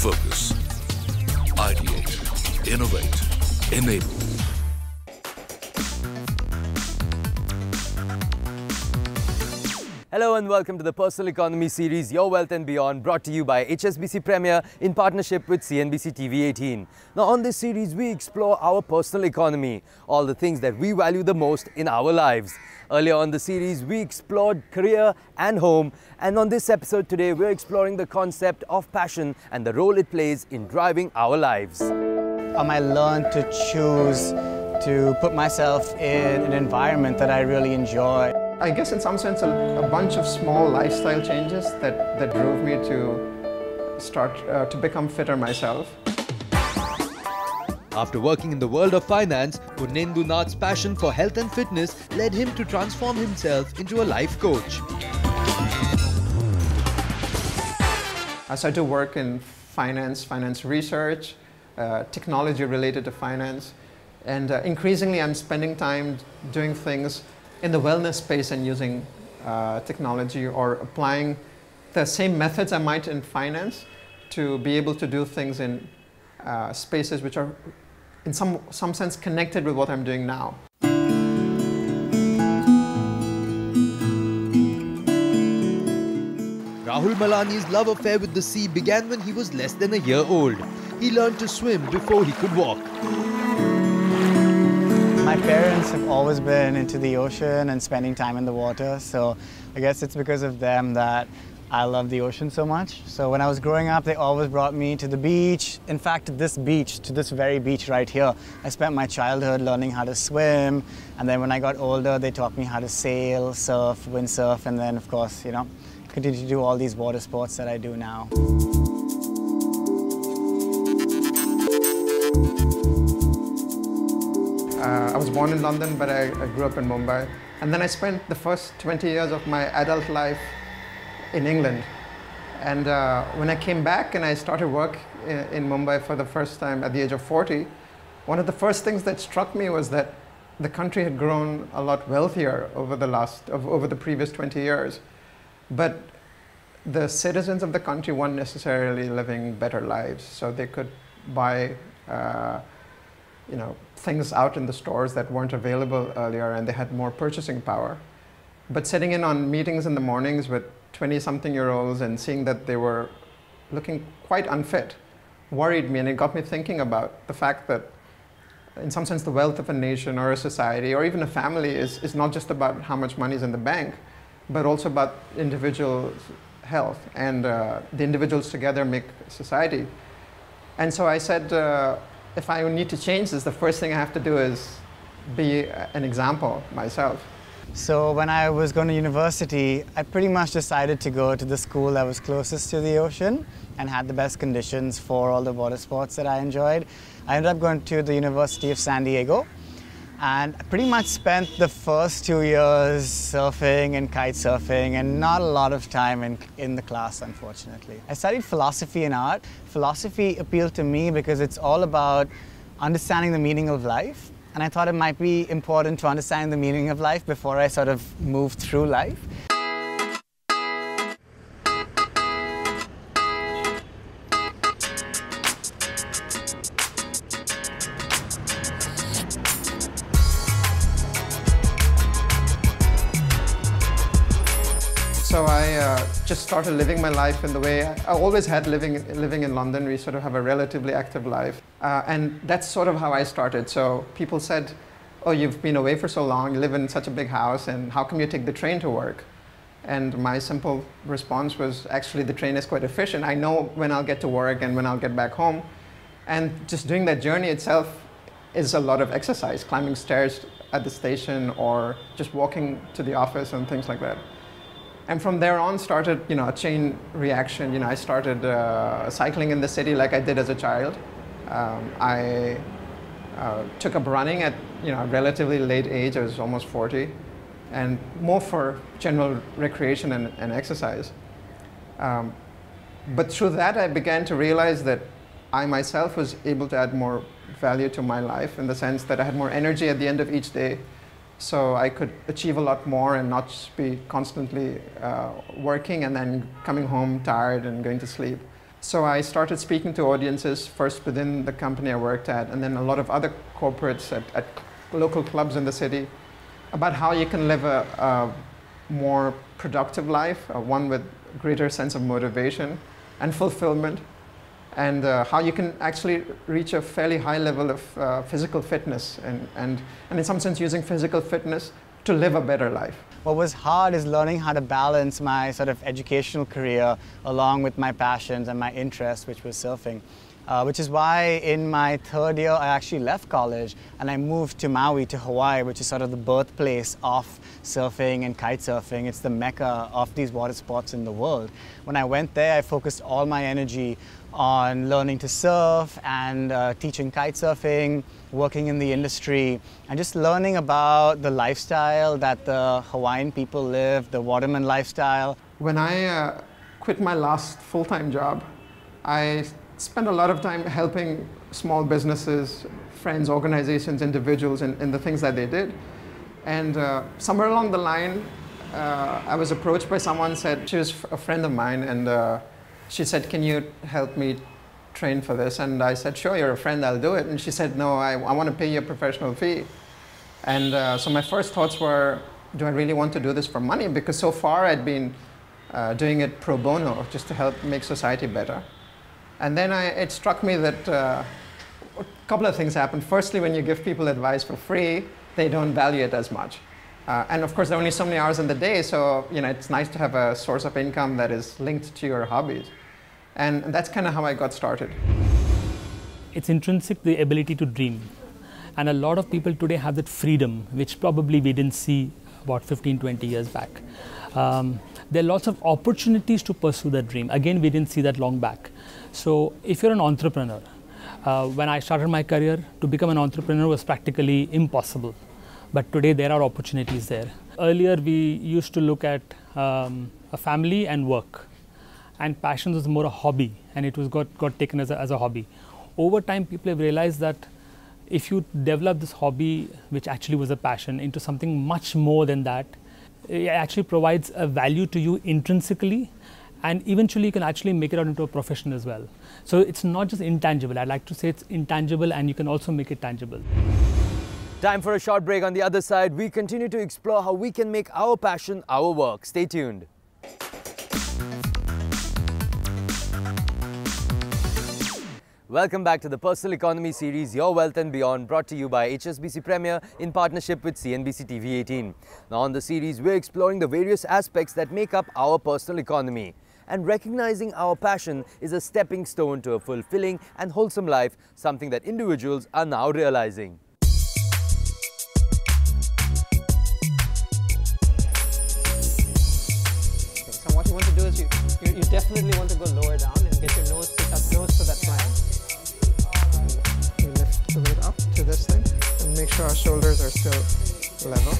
Focus. Ideate. Innovate. Enable. Hello and welcome to the Personal Economy series, Your Wealth and Beyond, brought to you by HSBC Premier in partnership with CNBC TV 18. Now on this series, we explore our personal economy, all the things that we value the most in our lives. Earlier on the series, we explored career and home, and on this episode today, we're exploring the concept of passion and the role it plays in driving our lives. I learned to choose to put myself in an environment that I really enjoy. I guess in some sense a bunch of small lifestyle changes that drove me to start to become fitter myself. After working in the world of finance, Purnendu Nath's passion for health and fitness led him to transform himself into a life coach. I started to work in finance research, technology related to finance, and increasingly I'm spending time doing things in the wellness space and using technology or applying the same methods I might in finance to be able to do things in spaces which are in some sense connected with what I'm doing now. Rahul Malani's love affair with the sea began when he was less than a year old. He learned to swim before he could walk. My parents have always been into the ocean and spending time in the water, so I guess it's because of them that I love the ocean so much. So when I was growing up, they always brought me to the beach. In fact, to this very beach right here. I spent my childhood learning how to swim, and then when I got older, they taught me how to sail, surf, windsurf, and then of course, continue to do all these water sports that I do now. I was born in London, but I grew up in Mumbai. And then I spent the first 20 years of my adult life in England. And when I came back and I started work in Mumbai for the first time at the age of 40, one of the first things that struck me was that the country had grown a lot wealthier over the previous 20 years. But the citizens of the country weren't necessarily living better lives. So they could buy things out in the stores that weren't available earlier, and they had more purchasing power. But sitting in on meetings in the mornings with 20-something-year-olds and seeing that they were looking quite unfit worried me, and it got me thinking about the fact that in some sense the wealth of a nation or a society or even a family is not just about how much money is in the bank, but also about individual health, and the individuals together make society. And so I said, if I need to change this, the first thing I have to do is be an example myself. So when I was going to university, I pretty much decided to go to the school that was closest to the ocean and had the best conditions for all the water sports that I enjoyed. I ended up going to the University of San Diego, and I pretty much spent the first 2 years surfing and kite surfing, and not a lot of time in the class, unfortunately. I studied philosophy and art. Philosophy appealed to me because it's all about understanding the meaning of life, and I thought it might be important to understand the meaning of life before I sort of moved through life. So I just started living my life in the way I always had living in London. We sort of have a relatively active life. And that's sort of how I started. So people said, oh, you've been away for so long, you live in such a big house, and how come you take the train to work? And my simple response was, actually, the train is quite efficient. I know when I'll get to work and when I'll get back home. And just doing that journey itself is a lot of exercise, climbing stairs at the station or just walking to the office and things like that. And from there on started, a chain reaction. I started cycling in the city like I did as a child. I took up running at a relatively late age. I was almost 40, and more for general recreation and exercise. But through that, I began to realize that I myself was able to add more value to my life in the sense that I had more energy at the end of each day. So I could achieve a lot more and not just be constantly working and then coming home tired and going to sleep. So I started speaking to audiences first within the company I worked at, and then a lot of other corporates at local clubs in the city, about how you can live a more productive life, one with greater sense of motivation and fulfillment, and how you can actually reach a fairly high level of physical fitness and in some sense using physical fitness to live a better life. What was hard is learning how to balance my sort of educational career along with my passions and my interest, which was surfing. Which is why in my third year I actually left college and I moved to Maui, to Hawaii, which is sort of the birthplace of surfing and kite surfing. It's the mecca of these water sports in the world. When I went there, I focused all my energy on learning to surf and teaching kite surfing, working in the industry, and just learning about the lifestyle that the Hawaiian people live, the waterman lifestyle. When I quit my last full-time job, I spent a lot of time helping small businesses, friends, organizations, individuals in the things that they did. And somewhere along the line, I was approached by someone, she was a friend of mine, and she said, "Can you help me train for this?" And I said, "Sure, you're a friend, I'll do it." And she said, "No, I want to pay you a professional fee." And so my first thoughts were, do I really want to do this for money? Because so far I'd been doing it pro bono, just to help make society better. And then it struck me that a couple of things happened. Firstly, when you give people advice for free, they don't value it as much. And of course, there are only so many hours in the day, so it's nice to have a source of income that is linked to your hobbies. And that's kind of how I got started. It's intrinsic, the ability to dream. And a lot of people today have that freedom, which probably we didn't see about 15, 20 years back. There are lots of opportunities to pursue that dream. Again, we didn't see that long back. So if you're an entrepreneur, when I started my career, to become an entrepreneur was practically impossible. But today there are opportunities there. Earlier we used to look at a family and work. And passion was more a hobby, and it was got taken as a hobby. Over time, people have realized that if you develop this hobby, which actually was a passion, into something much more than that, it actually provides a value to you intrinsically, and eventually you can actually make it out into a profession as well. So it's not just intangible. I'd like to say it's intangible, and you can also make it tangible. Time for a short break. On the other side, we continue to explore how we can make our passion our work. Stay tuned. Welcome back to the Personal Economy series, Your Wealth and Beyond, brought to you by HSBC Premier in partnership with CNBC TV 18. Now on the series, we're exploring the various aspects that make up our personal economy. And recognizing our passion is a stepping stone to a fulfilling and wholesome life, something that individuals are now realizing. Okay, so what you want to do is you definitely want to go lower down and get your nose to that plank. The weight up to this thing and make sure our shoulders are still level,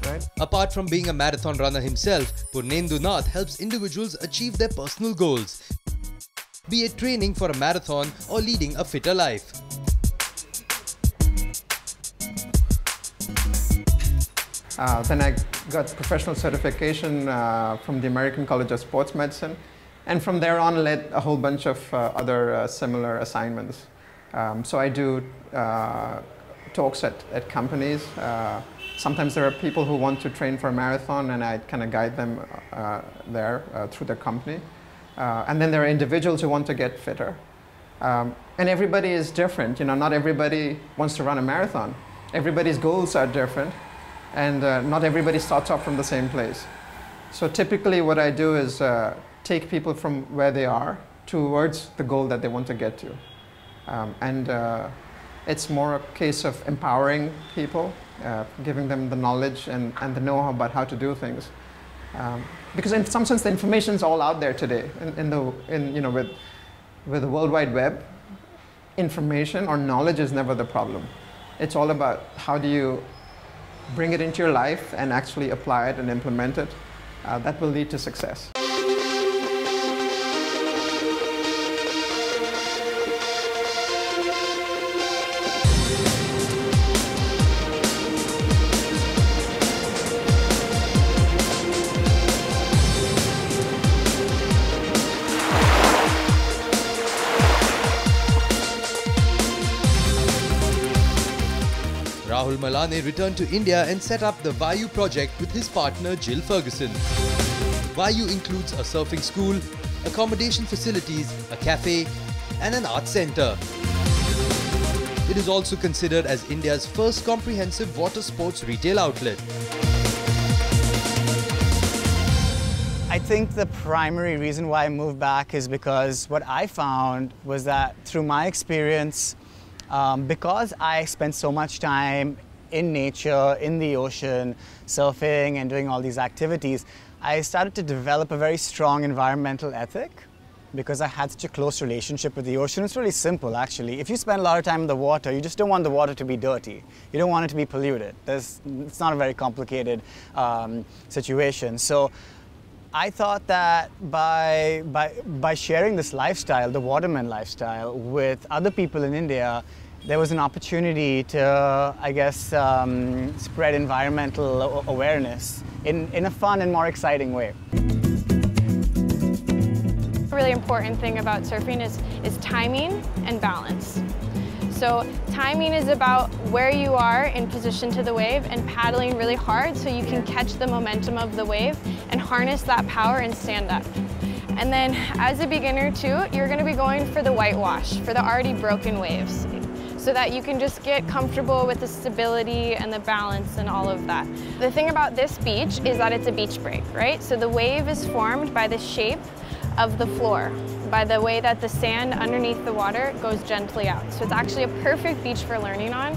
right? Apart from being a marathon runner himself, Purnendu Nath helps individuals achieve their personal goals, be it training for a marathon or leading a fitter life. Then I got professional certification from the American College of Sports Medicine, and from there on led a whole bunch of other similar assignments. So I do talks at companies. Sometimes there are people who want to train for a marathon, and I kind of guide them there through their company. And then there are individuals who want to get fitter. And everybody is different. Not everybody wants to run a marathon. Everybody's goals are different, and not everybody starts off from the same place. So typically what I do is take people from where they are towards the goal that they want to get to. It's more a case of empowering people, giving them the knowledge and the know-how about how to do things. Because in some sense, the information is all out there today. With the World Wide Web, information or knowledge is never the problem. It's all about how do you bring it into your life and actually apply it and implement it. That will lead to success. Rahul Malane returned to India and set up the Vayu project with his partner Jill Ferguson. Vayu includes a surfing school, accommodation facilities, a cafe, and an art centre. It is also considered as India's first comprehensive water sports retail outlet. I think the primary reason why I moved back is because what I found was that through my experience, because I spent so much time in nature, in the ocean, surfing and doing all these activities, I started to develop a very strong environmental ethic because I had such a close relationship with the ocean. It's really simple, actually. If you spend a lot of time in the water, you just don't want the water to be dirty. You don't want it to be polluted. It's not a very complicated situation. So I thought that by sharing this lifestyle, the waterman lifestyle, with other people in India, there was an opportunity to, I guess, spread environmental awareness in a fun and more exciting way. A really important thing about surfing is timing and balance. So timing is about where you are in position to the wave and paddling really hard so you can catch the momentum of the wave and harness that power and stand up. And then as a beginner too, you're going to be going for the whitewash, for the already broken waves, so that you can just get comfortable with the stability and the balance and all of that. The thing about this beach is that it's a beach break, right? So the wave is formed by the shape of the floor, by the way that the sand underneath the water goes gently out. So it's actually a perfect beach for learning on.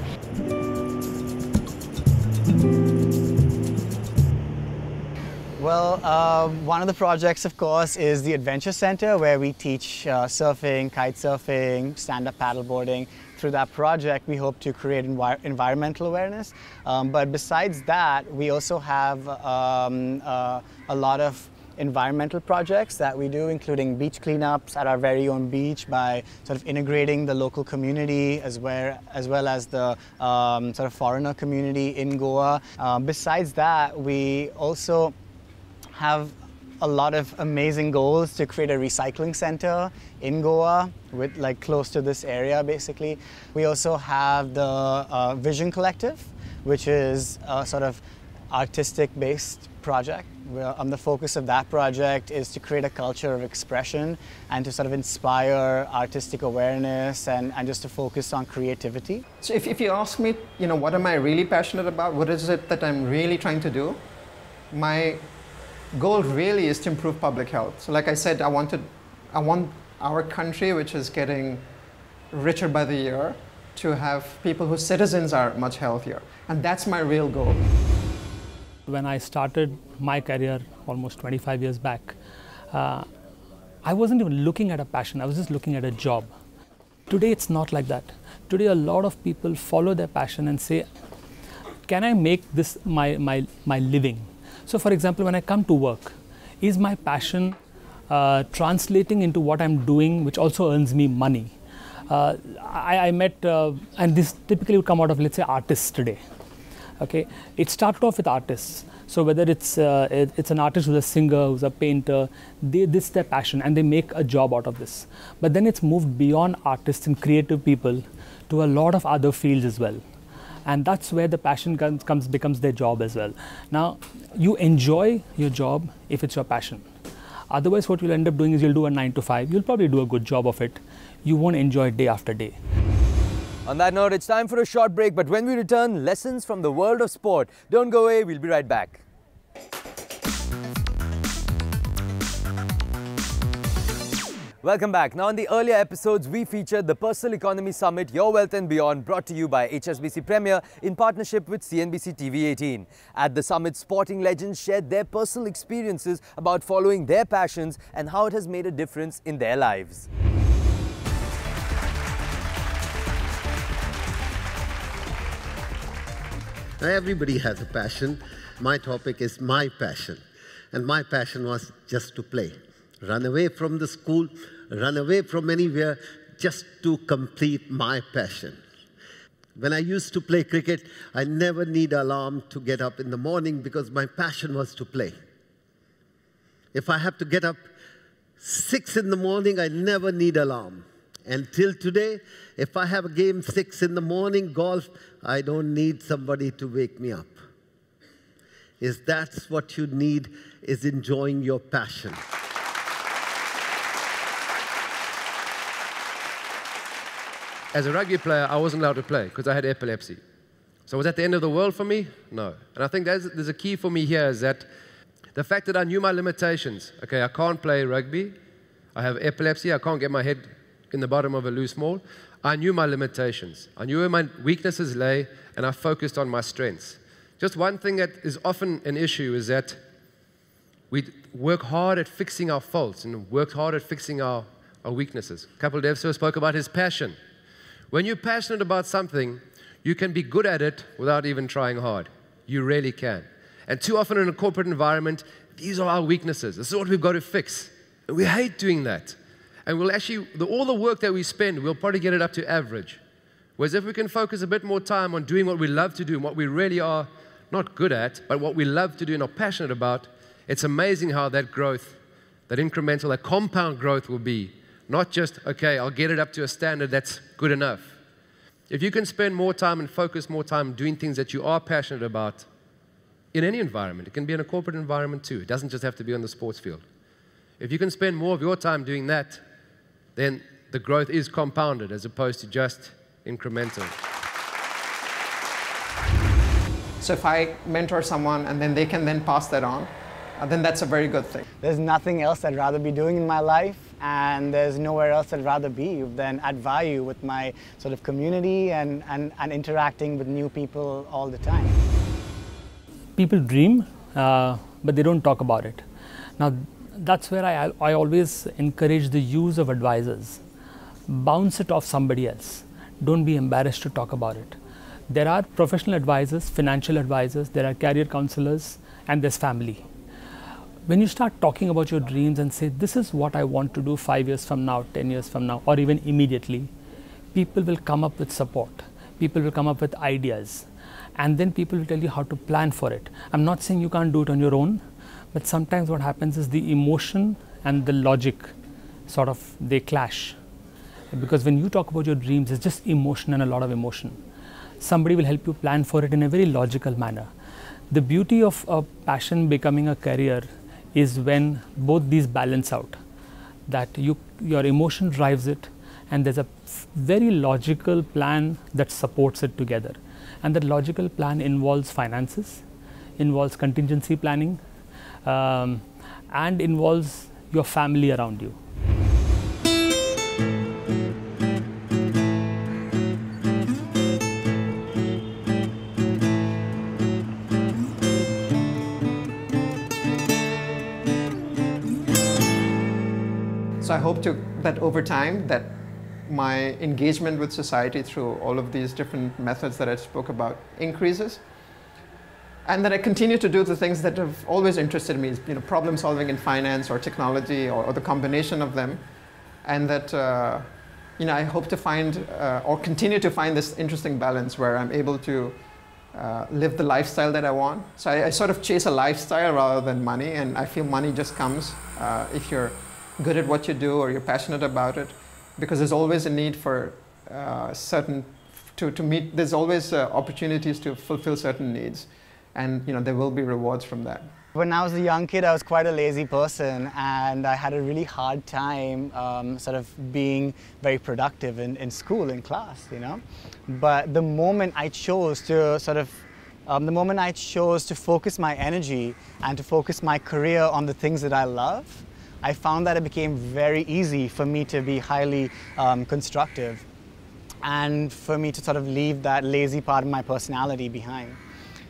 Well, one of the projects, of course, is the Adventure Center, where we teach surfing, kite surfing, stand-up paddleboarding. Through that project, we hope to create environmental awareness. But besides that, we also have a lot of environmental projects that we do, including beach cleanups at our very own beach by sort of integrating the local community as well as the sort of foreigner community in Goa. Besides that, we also have a lot of amazing goals to create a recycling center in Goa with close to this area basically. We also have the Vision Collective, which is a sort of artistic based project. The focus of that project is to create a culture of expression and to sort of inspire artistic awareness and just to focus on creativity. So if you ask me, what am I really passionate about? What is it that I'm really trying to do? My goal really is to improve public health. So like I said, I want our country, which is getting richer by the year, to have people whose citizens are much healthier. And that's my real goal. When I started my career almost 25 years back, I wasn't even looking at a passion, I was just looking at a job. Today it's not like that. Today a lot of people follow their passion and say, can I make this my living? So for example, when I come to work, is my passion translating into what I'm doing, which also earns me money? I met, and this typically would come out of, let's say, artists today. Okay, it started off with artists. So whether it's an artist who's a singer, who's a painter, this is their passion and they make a job out of this. But then it's moved beyond artists and creative people to a lot of other fields as well. And that's where the passion becomes their job as well. Now, you enjoy your job if it's your passion. Otherwise, what you'll end up doing is you'll do a 9 to 5. You'll probably do a good job of it. You won't enjoy it day after day. On that note, it's time for a short break, but when we return, lessons from the world of sport. Don't go away, we'll be right back. Welcome back. Now, in the earlier episodes, we featured the Personal Economy Summit, Your Wealth and Beyond, brought to you by HSBC Premier in partnership with CNBC TV 18. At the summit, sporting legends shared their personal experiences about following their passions and how it has made a difference in their lives. Everybody has a passion. My topic is my passion. And my passion was just to play. Run away from the school, run away from anywhere, just to complete my passion. When I used to play cricket, I never need an alarm to get up in the morning because my passion was to play. If I have to get up 6 in the morning, I never need an alarm. And till today, if I have a game 6 in the morning, golf, I don't need somebody to wake me up. Is that's what you need, is enjoying your passion. As a rugby player, I wasn't allowed to play because I had epilepsy. So was that the end of the world for me? No. And I think there's a key for me here is that the fact that I knew my limitations. Okay, I can't play rugby. I have epilepsy. I can't get my head in the bottom of a loose ball. I knew my limitations. I knew where my weaknesses lay, and I focused on my strengths. Just one thing that is often an issue is that we work hard at fixing our faults and work hard at fixing our weaknesses. Kapil Dev Sir spoke about his passion. When you're passionate about something, you can be good at it without even trying hard. You really can. And too often in a corporate environment, these are our weaknesses. This is what we've got to fix. And we hate doing that. And we'll actually, all the work that we spend, we'll probably get it up to average. Whereas if we can focus a bit more time on doing what we love to do and what we really are not good at, but what we love to do and are passionate about, it's amazing how that growth, that incremental, that compound growth will be. Not just, okay, I'll get it up to a standard that's good enough. If you can spend more time and focus more time doing things that you are passionate about in any environment, it can be in a corporate environment too. It doesn't just have to be on the sports field. If you can spend more of your time doing that, then the growth is compounded as opposed to just incremental. So if I mentor someone and then they can then pass that on, then that's a very good thing. There's nothing else I'd rather be doing in my life, and there's nowhere else I'd rather be than add value with my sort of community and interacting with new people all the time. People dream, but they don't talk about it. Now, that's where I always encourage the use of advisors. Bounce it off somebody else. Don't be embarrassed to talk about it. There are professional advisors, financial advisors, there are career counselors, and there's family. When you start talking about your dreams and say, this is what I want to do 5 years from now, 10 years from now, or even immediately, people will come up with support. People will come up with ideas. And then people will tell you how to plan for it. I'm not saying you can't do it on your own, but sometimes what happens is the emotion and the logic sort of, they clash. Because when you talk about your dreams, it's just emotion and a lot of emotion. Somebody will help you plan for it in a very logical manner. The beauty of a passion becoming a career is when both these balance out, that your emotion drives it and there's a very logical plan that supports it together. And that logical plan involves finances, involves contingency planning, and involves your family around you. So I hope that over time that my engagement with society through all of these different methods that I spoke about increases, and that I continue to do the things that have always interested me, problem solving in finance or technology or the combination of them, and that I hope to find or continue to find this interesting balance where I'm able to live the lifestyle that I want. So I sort of chase a lifestyle rather than money, and I feel money just comes if you're good at what you do or you're passionate about it, because there's always a need for there's always opportunities to fulfill certain needs, and there will be rewards from that. When I was a young kid, I was quite a lazy person, and I had a really hard time sort of being very productive in school, in class, But the moment I chose to focus my energy and to focus my career on the things that I love, I found that it became very easy for me to be highly constructive and for me to sort of leave that lazy part of my personality behind.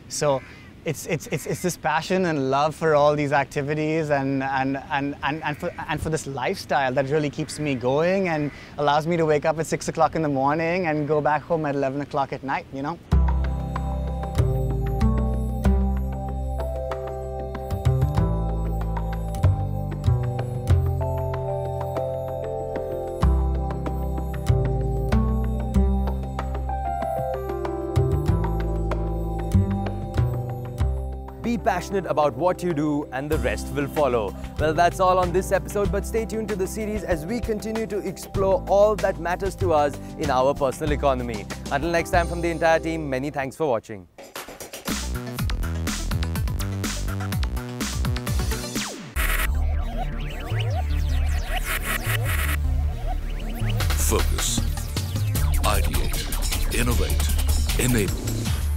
So it's this passion and love for all these activities and for this lifestyle that really keeps me going and allows me to wake up at 6 o'clock in the morning and go back home at 11 o'clock at night, Be passionate about what you do, and the rest will follow. Well, that's all on this episode, but stay tuned to the series as we continue to explore all that matters to us in our personal economy. Until next time, from the entire team, many thanks for watching. Focus. Ideate. Innovate. Enable.